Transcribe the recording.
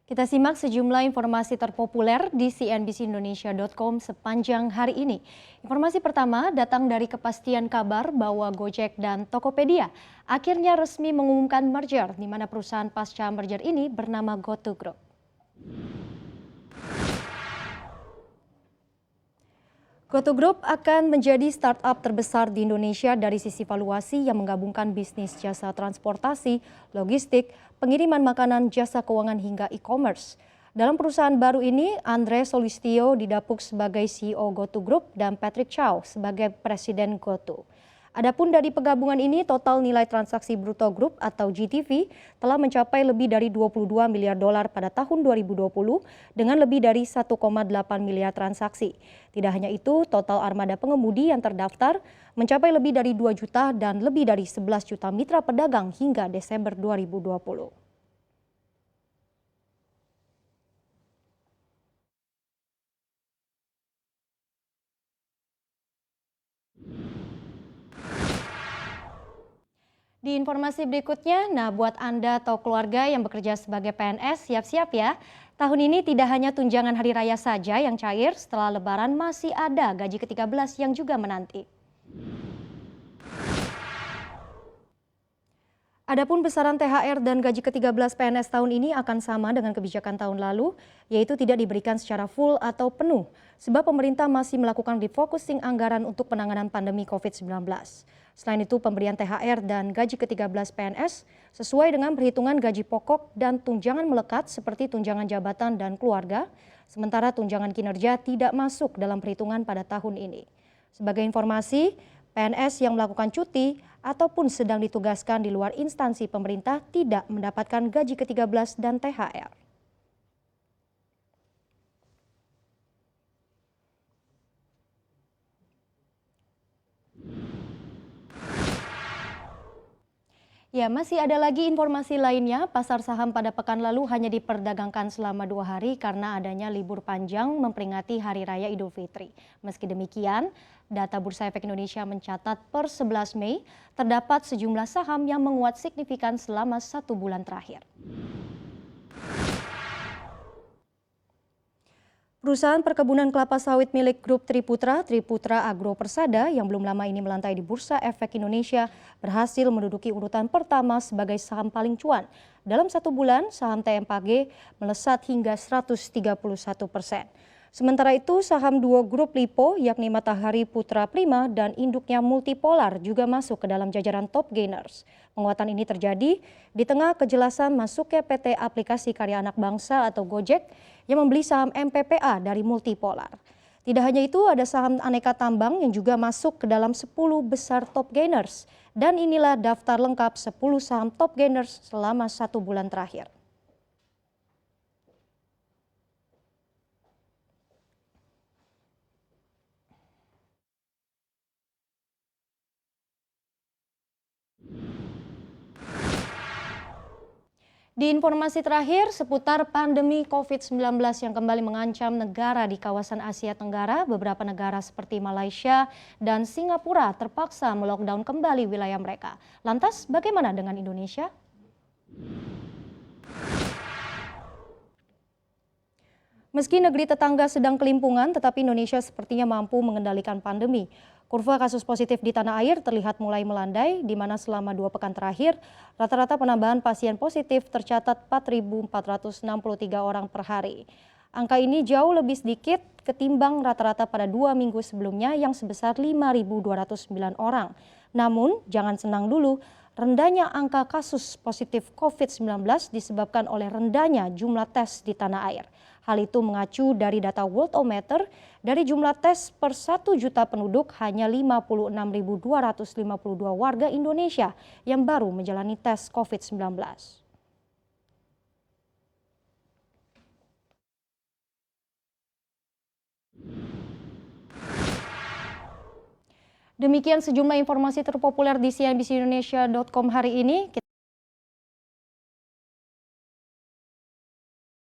Kita simak sejumlah informasi terpopuler di cnbcindonesia.com sepanjang hari ini. Informasi pertama datang dari kepastian kabar bahwa Gojek dan Tokopedia akhirnya resmi mengumumkan merger, di mana perusahaan pasca merger ini bernama GoTo Group. GoTo Group akan menjadi startup terbesar di Indonesia dari sisi valuasi yang menggabungkan bisnis jasa transportasi, logistik, pengiriman makanan, jasa keuangan hingga e-commerce. Dalam perusahaan baru ini, Andre Solistio didapuk sebagai CEO GoTo Group dan Patrick Chow sebagai Presiden GoTo. Adapun dari penggabungan ini, total nilai transaksi bruto grup atau GTV telah mencapai lebih dari 22 miliar dolar pada tahun 2020 dengan lebih dari 1,8 miliar transaksi. Tidak hanya itu, total armada pengemudi yang terdaftar mencapai lebih dari 2 juta dan lebih dari 11 juta mitra pedagang hingga Desember 2020. Di informasi berikutnya, buat Anda atau keluarga yang bekerja sebagai PNS, siap-siap ya. Tahun ini tidak hanya tunjangan hari raya saja yang cair, setelah Lebaran masih ada gaji ke-13 yang juga menanti. Adapun besaran THR dan gaji ke-13 PNS tahun ini akan sama dengan kebijakan tahun lalu, yaitu tidak diberikan secara full atau penuh, sebab pemerintah masih melakukan refocusing anggaran untuk penanganan pandemi COVID-19. Selain itu, pemberian THR dan gaji ke-13 PNS sesuai dengan perhitungan gaji pokok dan tunjangan melekat seperti tunjangan jabatan dan keluarga, sementara tunjangan kinerja tidak masuk dalam perhitungan pada tahun ini. Sebagai informasi, PNS yang melakukan cuti ataupun sedang ditugaskan di luar instansi pemerintah tidak mendapatkan gaji ke-13 dan THR. Ya, masih ada lagi informasi lainnya. Pasar saham pada pekan lalu hanya diperdagangkan selama 2 hari karena adanya libur panjang memperingati Hari Raya Idul Fitri. Meski demikian, data Bursa Efek Indonesia mencatat per 11 Mei terdapat sejumlah saham yang menguat signifikan selama 1 bulan terakhir. Perusahaan perkebunan kelapa sawit milik grup Triputra Agro Persada yang belum lama ini melantai di Bursa Efek Indonesia berhasil menduduki urutan pertama sebagai saham paling cuan. Dalam 1 bulan, saham TMPG melesat hingga 131%. Sementara itu, saham duo grup Lipo yakni Matahari Putra Prima dan induknya Multipolar juga masuk ke dalam jajaran top gainers. Penguatan ini terjadi di tengah kejelasan masuknya PT Aplikasi Karya Anak Bangsa atau Gojek yang membeli saham MPPA dari Multipolar. Tidak hanya itu, ada saham aneka tambang yang juga masuk ke dalam 10 besar top gainers. Dan inilah daftar lengkap 10 saham top gainers selama 1 bulan terakhir. Di informasi terakhir seputar pandemi COVID-19 yang kembali mengancam negara di kawasan Asia Tenggara, beberapa negara seperti Malaysia dan Singapura terpaksa melockdown kembali wilayah mereka. Lantas bagaimana dengan Indonesia? Meski negeri tetangga sedang kelimpungan, tetapi Indonesia sepertinya mampu mengendalikan pandemi. Kurva kasus positif di tanah air terlihat mulai melandai, di mana selama 2 pekan terakhir, rata-rata penambahan pasien positif tercatat 4.463 orang per hari. Angka ini jauh lebih sedikit ketimbang rata-rata pada 2 minggu sebelumnya yang sebesar 5.209 orang. Namun, jangan senang dulu, rendahnya angka kasus positif COVID-19 disebabkan oleh rendahnya jumlah tes di tanah air. Hal itu mengacu dari data Worldometer, dari jumlah tes per 1 juta penduduk hanya 56.252 warga Indonesia yang baru menjalani tes COVID-19. Demikian sejumlah informasi terpopuler di cnbcindonesia.com hari ini.